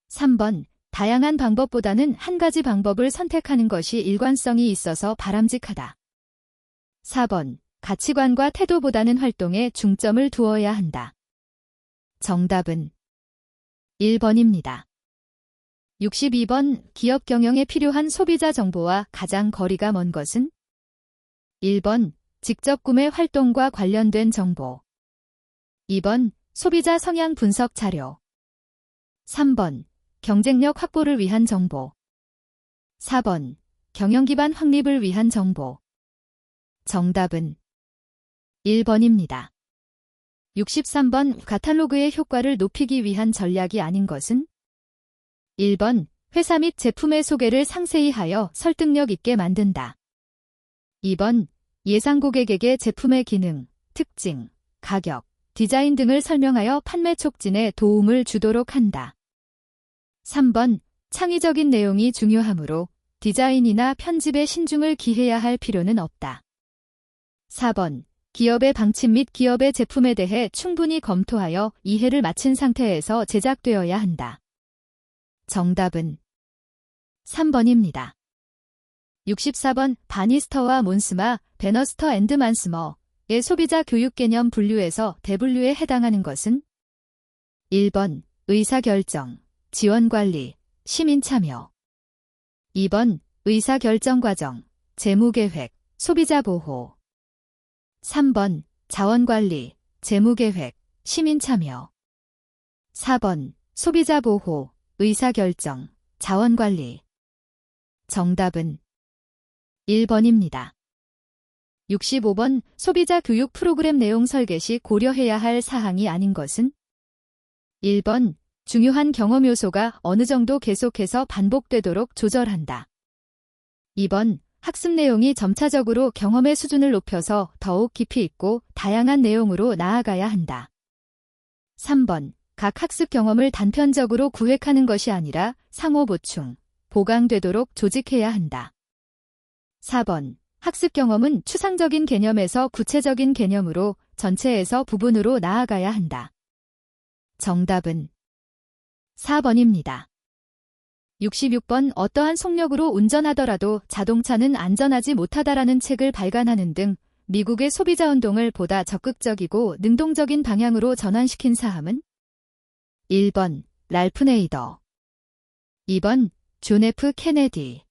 3번 다양한 방법보다는 한 가지 방법을 선택하는 것이 일관성이 있어서 바람직하다. 4번. 가치관과 태도보다는 활동에 중점을 두어야 한다. 정답은 1번입니다. 62번. 기업 경영에 필요한 소비자 정보와 가장 거리가 먼 것은? 1번. 직접 구매 활동과 관련된 정보. 2번. 소비자 성향 분석 자료. 3번. 경쟁력 확보를 위한 정보. 4번. 경영 기반 확립을 위한 정보. 정답은 1번입니다. 63번. 카탈로그의 효과를 높이기 위한 전략이 아닌 것은? 1번. 회사 및 제품의 소개를 상세히 하여 설득력 있게 만든다. 2번. 예상 고객에게 제품의 기능, 특징, 가격, 디자인 등을 설명하여 판매 촉진에 도움을 주도록 한다. 3번. 창의적인 내용이 중요하므로 디자인이나 편집에 신중을 기해야 할 필요는 없다. 4번. 기업의 방침 및 기업의 제품에 대해 충분히 검토하여 이해를 마친 상태에서 제작되어야 한다. 정답은 3번입니다. 64번. 바니스터와 몬스마, 베너스터 앤드 만스머의 소비자 교육 개념 분류에서 대분류에 해당하는 것은? 1번. 의사결정, 지원관리, 시민참여. 2번. 의사결정과정, 재무계획, 소비자보호. 3번. 자원관리, 재무계획, 시민참여. 4번. 소비자보호, 의사결정, 자원관리. 정답은 1번입니다. 65번. 소비자 교육 프로그램 내용 설계 시 고려해야 할 사항이 아닌 것은? 1번. 중요한 경험 요소가 어느 정도 계속해서 반복되도록 조절한다. 2번. 학습 내용이 점차적으로 경험의 수준을 높여서 더욱 깊이 있고 다양한 내용으로 나아가야 한다. 3번. 각 학습 경험을 단편적으로 구획하는 것이 아니라 상호 보충, 보강되도록 조직해야 한다. 4번. 학습 경험은 추상적인 개념에서 구체적인 개념으로 전체에서 부분으로 나아가야 한다. 정답은 4번입니다. 66번. 어떠한 속력으로 운전하더라도 자동차는 안전하지 못하다라는 책을 발간하는 등 미국의 소비자 운동을 보다 적극적이고 능동적인 방향으로 전환시킨 사람은? 1번. 랄프 네이더. 2번. 존 F. 케네디.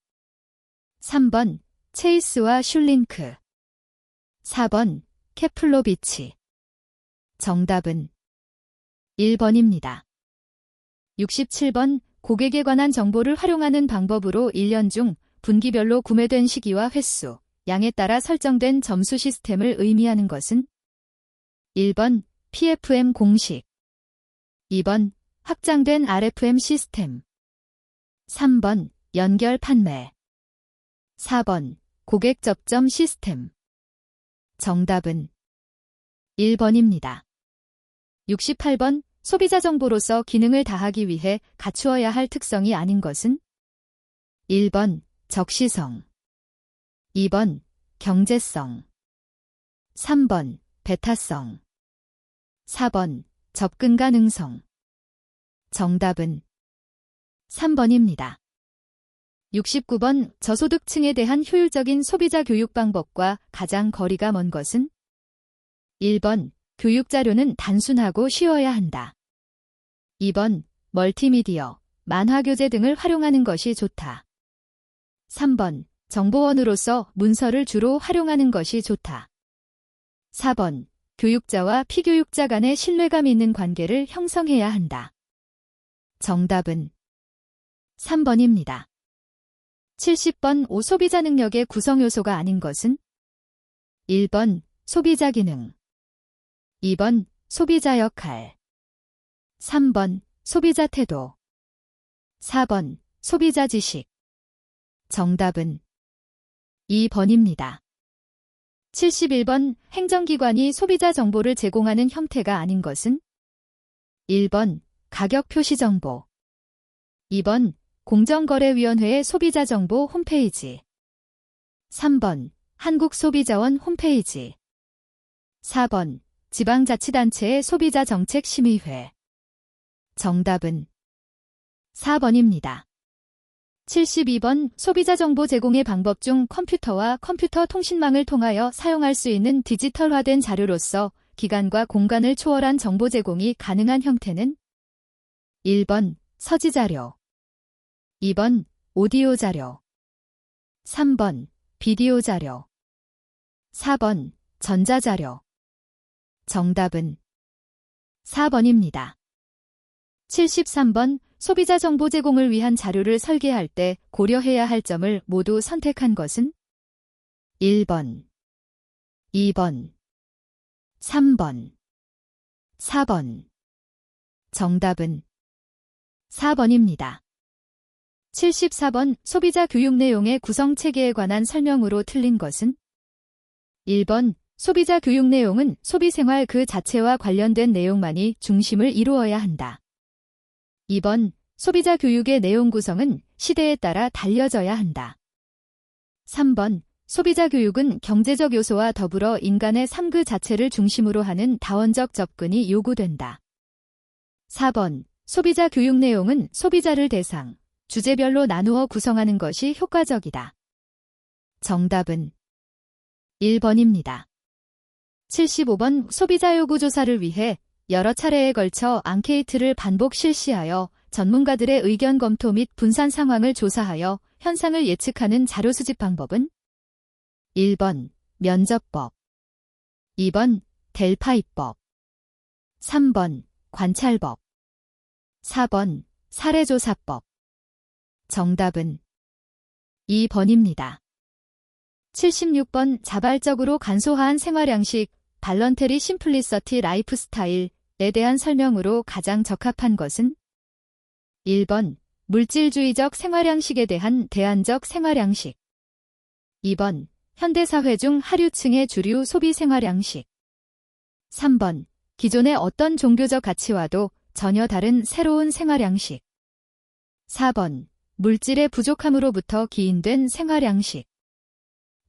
3번. 체이스와 슐링크. 4번. 케플로비치. 정답은 1번입니다. 67번. 고객에 관한 정보를 활용하는 방법으로 1년 중 분기별로 구매된 시기와 횟수, 양에 따라 설정된 점수 시스템을 의미하는 것은? 1번. PFM 공식. 2번. 확장된 RFM 시스템. 3번. 연결 판매. 4번. 고객 접점 시스템. 정답은 1번입니다. 68번. 소비자 정보로서 기능을 다하기 위해 갖추어야 할 특성이 아닌 것은? 1번. 적시성. 2번. 경제성. 3번. 배타성. 4번. 접근 가능성. 정답은 3번입니다. 69번. 저소득층에 대한 효율적인 소비자 교육 방법과 가장 거리가 먼 것은? 1번. 교육 자료는 단순하고 쉬워야 한다. 2번. 멀티미디어, 만화 교재 등을 활용하는 것이 좋다. 3번. 정보원으로서 문서를 주로 활용하는 것이 좋다. 4번. 교육자와 피교육자 간의 신뢰감 있는 관계를 형성해야 한다. 정답은 3번입니다. 70번. 소비자 능력의 구성 요소가 아닌 것은? 1번. 소비자 기능. 2번. 소비자 역할. 3번. 소비자 태도. 4번. 소비자 지식. 정답은 2번입니다. 71번. 행정기관이 소비자 정보를 제공하는 형태가 아닌 것은? 1번. 가격 표시 정보. 2번. 공정거래위원회의 소비자 정보 홈페이지. 3번. 한국소비자원 홈페이지. 4번. 지방자치단체의 소비자 정책 심의회. 정답은 4번입니다. 72번 소비자 정보 제공의 방법 중 컴퓨터와 컴퓨터 통신망을 통하여 사용할 수 있는 디지털화된 자료로서 기간과 공간을 초월한 정보 제공이 가능한 형태는 1번 서지자료, 2번 오디오 자료, 3번 비디오 자료, 4번 전자자료. 정답은 4번입니다. 73번 소비자 정보 제공을 위한 자료를 설계할 때 고려해야 할 점을 모두 선택한 것은 1번, 2번, 3번, 4번. 정답은 4번입니다. 74번 소비자 교육 내용의 구성 체계에 관한 설명으로 틀린 것은 1번 소비자 교육 내용은 소비생활 그 자체와 관련된 내용만이 중심을 이루어야 한다. 2번 소비자 교육의 내용 구성은 시대에 따라 달려져야 한다. 3번 소비자 교육은 경제적 요소와 더불어 인간의 삶 그 자체를 중심으로 하는 다원적 접근이 요구된다. 4번 소비자 교육 내용은 소비자를 대상, 주제별로 나누어 구성하는 것이 효과적이다. 정답은 1번입니다. 75번 소비자 요구 조사를 위해 여러 차례에 걸쳐 앙케이트를 반복 실시하여 전문가들의 의견 검토 및 분산 상황을 조사하여 현상을 예측하는 자료 수집 방법은 1번 면접법, 2번 델파이법, 3번 관찰법, 4번 사례조사법. 정답은 2번입니다. 76번 자발적으로 간소화한 생활양식 발런테리 심플리서티 라이프스타일에 대한 설명으로 가장 적합한 것은 1번 물질주의적 생활양식에 대한 대안적 생활양식, 2번 현대사회 중 하류층의 주류 소비 생활양식, 3번 기존의 어떤 종교적 가치와도 전혀 다른 새로운 생활양식, 4번 물질의 부족함으로부터 기인된 생활양식.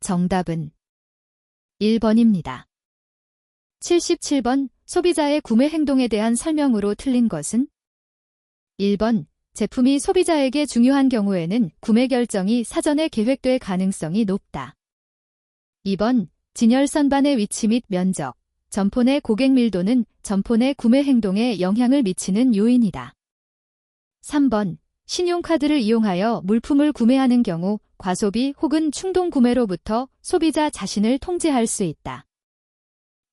정답은 1번입니다. 77번 소비자의 구매 행동에 대한 설명으로 틀린 것은 1번 제품이 소비자에게 중요한 경우에는 구매 결정이 사전에 계획될 가능성이 높다. 2번 진열선반의 위치 및 면적, 점포 내 고객 밀도는 점포 내 구매 행동에 영향을 미치는 요인이다. 3번 신용카드를 이용하여 물품을 구매하는 경우 과소비 혹은 충동 구매로부터 소비자 자신을 통제할 수 있다.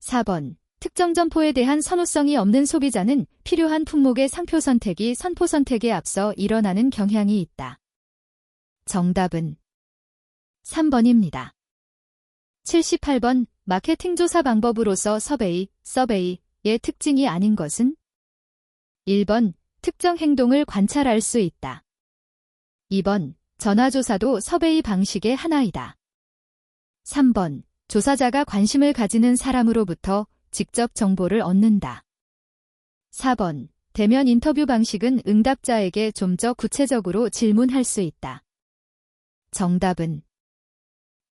4번 특정 점포에 대한 선호성이 없는 소비자는 필요한 품목의 상표 선택이 선포 선택에 앞서 일어나는 경향이 있다. 정답은 3번입니다. 78번 마케팅 조사 방법으로서 서베이의 특징이 아닌 것은 1번 특정 행동을 관찰할 수 있다. 2번 전화조사도 서베이 방식의 하나이다. 3번 조사자가 관심을 가지는 사람으로부터 직접 정보를 얻는다. 4번 대면 인터뷰 방식은 응답자에게 좀 더 구체적으로 질문할 수 있다. 정답은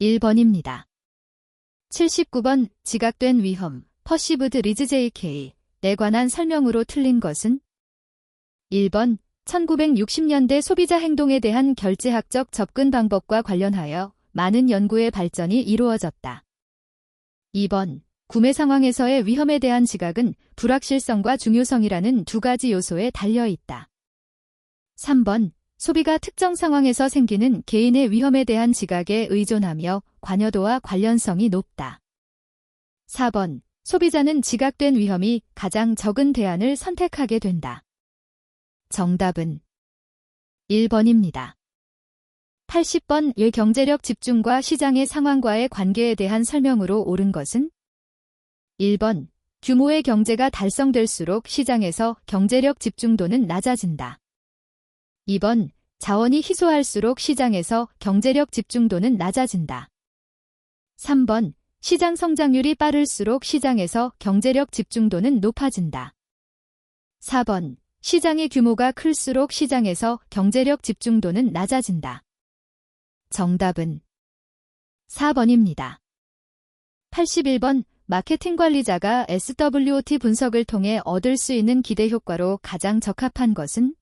1번입니다. 79번 지각된 위험, 퍼시브드 리즈 JK에 관한 설명으로 틀린 것은 1번 1960년대 소비자 행동에 대한 결제학적 접근 방법과 관련하여 많은 연구의 발전이 이루어졌다. 2번 구매 상황에서의 위험에 대한 지각은 불확실성과 중요성이라는 두 가지 요소에 달려 있다. 3번 소비가 특정 상황에서 생기는 개인의 위험에 대한 지각에 의존하며 관여도와 관련성이 높다. 4번 소비자는 지각된 위험이 가장 적은 대안을 선택하게 된다. 정답은 1번입니다. 80번 의 경제력 집중과 시장의 상황과의 관계에 대한 설명으로 옳은 것은 1번 규모의 경제가 달성될수록 시장에서 경제력 집중도는 낮아진다. 2번 자원이 희소할수록 시장에서 경제력 집중도는 낮아진다. 3번 시장 성장률이 빠를수록 시장에서 경제력 집중도는 높아진다. 4번 시장의 규모가 클수록 시장에서 경제력 집중도는 낮아진다. 정답은 4번입니다. 81번 마케팅 관리자가 SWOT 분석을 통해 얻을 수 있는 기대 효과로 가장 적합한 것은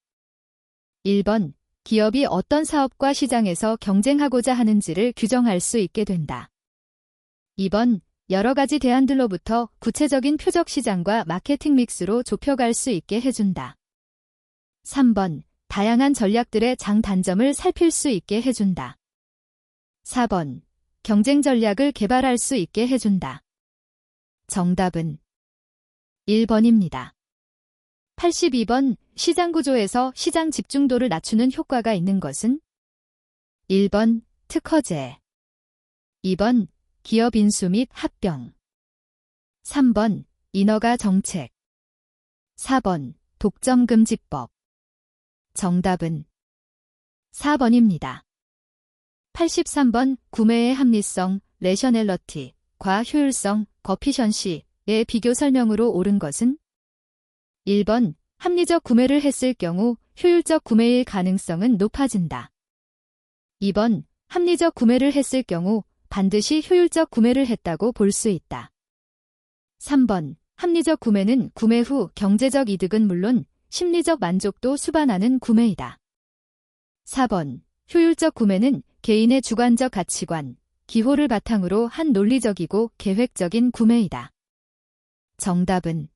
1번 기업이 어떤 사업과 시장에서 경쟁하고자 하는지를 규정할 수 있게 된다. 2번, 여러 가지 대안들로부터 구체적인 표적 시장과 마케팅 믹스로 좁혀갈 수 있게 해준다. 3번, 다양한 전략들의 장단점을 살필 수 있게 해준다. 4번, 경쟁 전략을 개발할 수 있게 해준다. 정답은 1번입니다. 82번, 시장 구조에서 시장 집중도를 낮추는 효과가 있는 것은? 1번, 특허제. 2번, 기업 인수 및 합병. 3번, 인허가 정책. 4번, 독점금지법. 정답은 4번입니다. 83번, 구매의 합리성, 레셔널러티, 과 효율성, 거피션시의 비교 설명으로 옳은 것은? 1번, 합리적 구매를 했을 경우 효율적 구매일 가능성은 높아진다. 2번, 합리적 구매를 했을 경우 반드시 효율적 구매를 했다고 볼 수 있다. 3번, 합리적 구매는 구매 후 경제적 이득은 물론 심리적 만족도 수반하는 구매이다. 4번, 효율적 구매는 개인의 주관적 가치관, 기호를 바탕으로 한 논리적이고 계획적인 구매이다. 정답은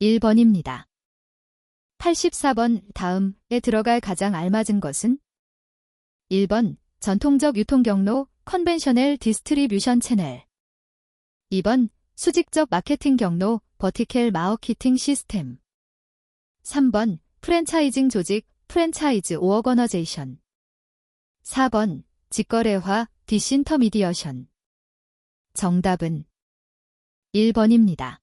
1번입니다. 84번, 다음에 들어갈 가장 알맞은 것은? 1번, 전통적 유통 경로, 컨벤셔널 디스트리뷰션 채널. 2번, 수직적 마케팅 경로, 버티컬 마케팅 시스템. 3번, 프랜차이징 조직, 프랜차이즈 오어거너제이션. 4번, 직거래화, 디스인터미디어션. 정답은 1번입니다.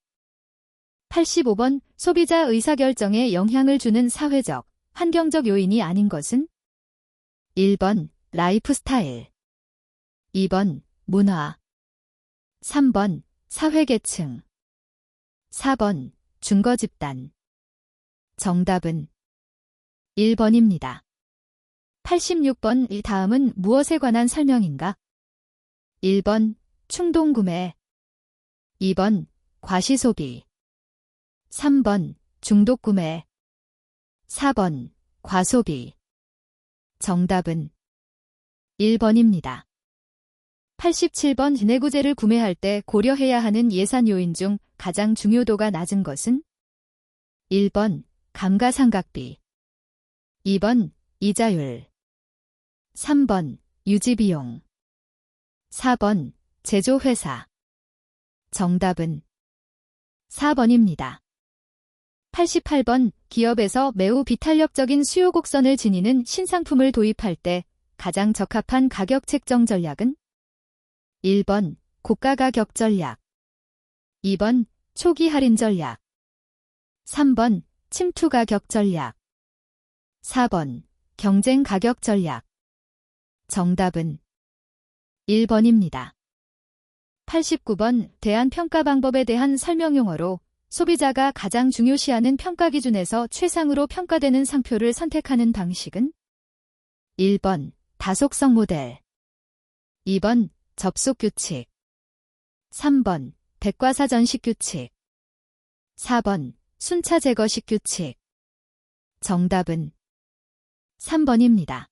85번, 소비자 의사결정에 영향을 주는 사회적, 환경적 요인이 아닌 것은? 1번, 라이프 스타일. 2번, 문화. 3번, 사회계층. 4번, 준거집단. 정답은 1번입니다. 86번, 이 다음은 무엇에 관한 설명인가? 1번, 충동구매. 2번, 과시소비. 3번, 중독구매. 4번, 과소비. 정답은 1번입니다. 87번, 내구재를 구매할 때 고려해야 하는 예산 요인 중 가장 중요도가 낮은 것은? 1번, 감가상각비. 2번, 이자율. 3번, 유지비용. 4번, 제조회사. 정답은 4번입니다. 88번, 기업에서 매우 비탄력적인 수요 곡선을 지니는 신상품을 도입할 때 가장 적합한 가격 책정 전략은? 1번, 고가 가격 전략. 2번, 초기 할인 전략. 3번, 침투 가격 전략. 4번, 경쟁 가격 전략. 정답은 1번입니다. 89번, 대안 평가 방법에 대한 설명 용어로 소비자가 가장 중요시하는 평가 기준에서 최상으로 평가되는 상표를 선택하는 방식은? 1번, 다속성 모델. 2번, 접속 규칙. 3번, 백과사전식 규칙. 4번, 순차 제거식 규칙. 정답은 3번입니다.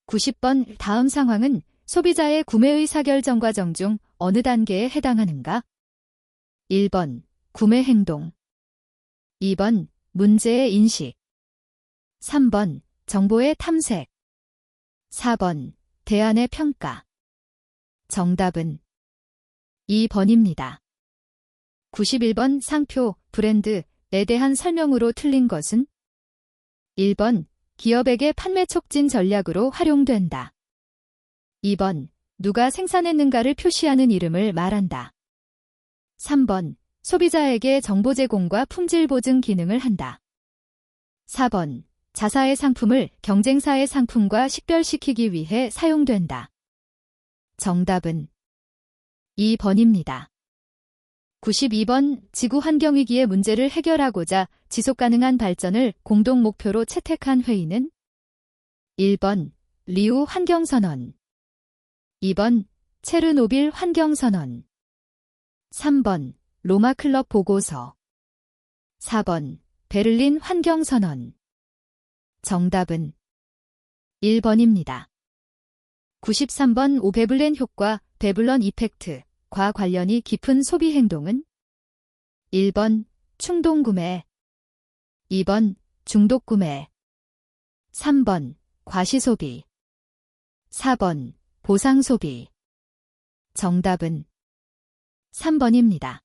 90번, 다음 상황은 소비자의 구매 의사결정 과정 중 어느 단계에 해당하는가? 1번, 구매 행동. 2번, 문제의 인식. 3번, 정보의 탐색. 4번, 대안의 평가. 정답은 2번입니다. 91번, 상표, 브랜드에 대한 설명으로 틀린 것은? 1번, 기업에게 판매 촉진 전략으로 활용된다. 2번, 누가 생산했는가를 표시하는 이름을 말한다. 3번, 소비자에게 정보 제공과 품질 보증 기능을 한다. 4번, 자사의 상품을 경쟁사의 상품과 식별시키기 위해 사용된다. 정답은 2번입니다. 92번, 지구 환경위기의 문제를 해결하고자 지속가능한 발전을 공동 목표로 채택한 회의는? 1번, 리우 환경선언. 2번, 체르노빌 환경선언. 3번, 로마클럽 보고서. 4번, 베를린 환경선언. 정답은 1번입니다. 93번 오베블렌 효과, 베블런 이펙트과 관련이 깊은 소비 행동은 1번 충동 구매, 2번 중독 구매, 3번 과시 소비, 4번 보상 소비. 정답은 3번입니다.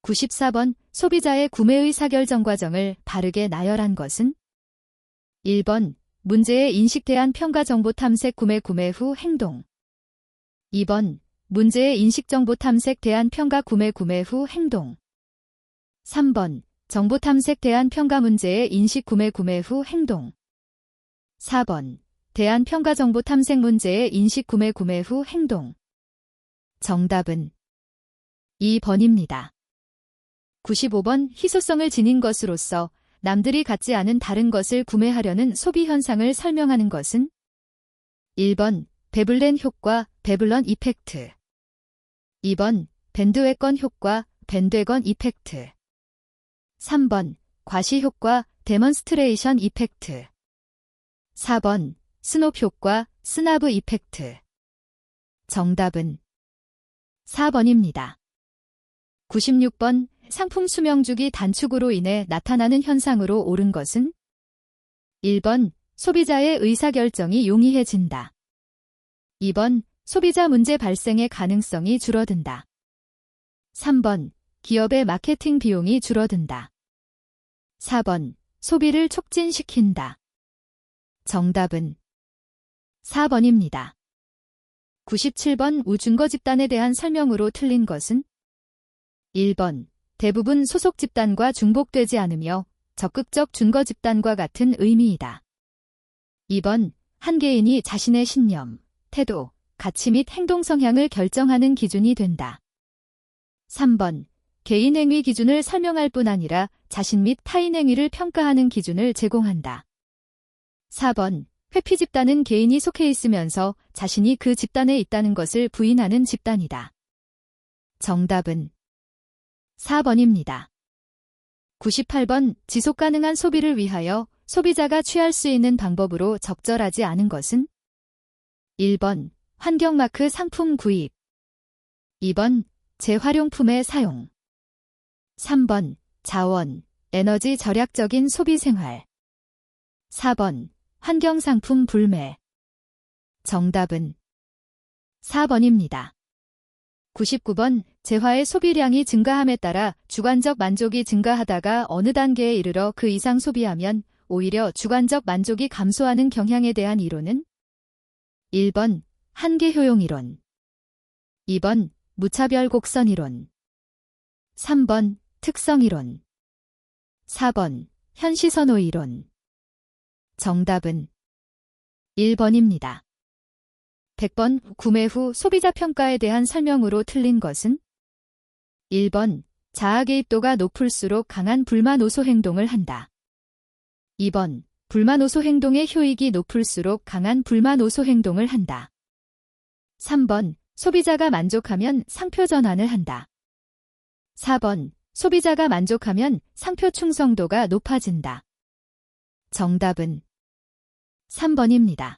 94번 소비자의 구매 의사결정 과정을 바르게 나열한 것은 1번 문제의 인식 대한 평가 정보 탐색 구매 후 행동, 2번 문제의 인식 정보 탐색 대한 평가 구매 후 행동, 3번 정보 탐색 대한 평가 문제의 인식 구매 후 행동, 4번 대한 평가 정보 탐색 문제의 인식 구매 후 행동. 정답은 2번입니다. 95번 희소성을 지닌 것으로서 남들이 갖지 않은 다른 것을 구매하려는 소비 현상을 설명하는 것은 1번 베블렌 효과, 베블런 이펙트, 2번 밴드웨건 효과, 밴드웨건 이펙트, 3번 과시 효과, 데몬스트레이션 이펙트, 4번 스놉 효과, 스나브 이펙트. 정답은 4번입니다. 96번 상품 수명주기 단축으로 인해 나타나는 현상으로 옳은 것은 1번 소비자의 의사결정이 용이해진다. 2번 소비자 문제 발생의 가능성이 줄어든다. 3번 기업의 마케팅 비용이 줄어든다. 4번 소비를 촉진시킨다. 정답은 4번입니다. 97번 우준거 집단에 대한 설명으로 틀린 것은 1번 대부분 소속 집단과 중복되지 않으며 적극적 준거 집단과 같은 의미이다. 2번 한 개인이 자신의 신념, 태도, 가치 및 행동 성향을 결정하는 기준이 된다. 3번 개인 행위 기준을 설명할 뿐 아니라 자신 및 타인 행위를 평가하는 기준을 제공한다. 4번 회피 집단은 개인이 속해 있으면서 자신이 그 집단에 있다는 것을 부인하는 집단이다. 정답은 4번입니다. 98번 지속 가능한 소비를 위하여 소비자가 취할 수 있는 방법으로 적절하지 않은 것은 1번 환경마크 상품 구입, 2번 재활용품의 사용, 3번 자원, 에너지 절약적인 소비 생활, 4번 환경상품 불매. 정답은 4번입니다. 99번 재화의 소비량이 증가함에 따라 주관적 만족이 증가하다가 어느 단계에 이르러 그 이상 소비하면 오히려 주관적 만족이 감소하는 경향에 대한 이론은 1번 한계 효용 이론, 2번 무차별 곡선 이론, 3번 특성 이론, 4번 현시선호 이론. 정답은 1번입니다. 100번 구매 후 소비자 평가에 대한 설명으로 틀린 것은 1번 자아 개입도가 높을수록 강한 불만 호소 행동을 한다. 2번 불만 호소 행동의 효익이 높을수록 강한 불만 호소 행동을 한다. 3번 소비자가 만족하면 상표 전환을 한다. 4번 소비자가 만족하면 상표 충성도가 높아진다. 정답은 3번입니다.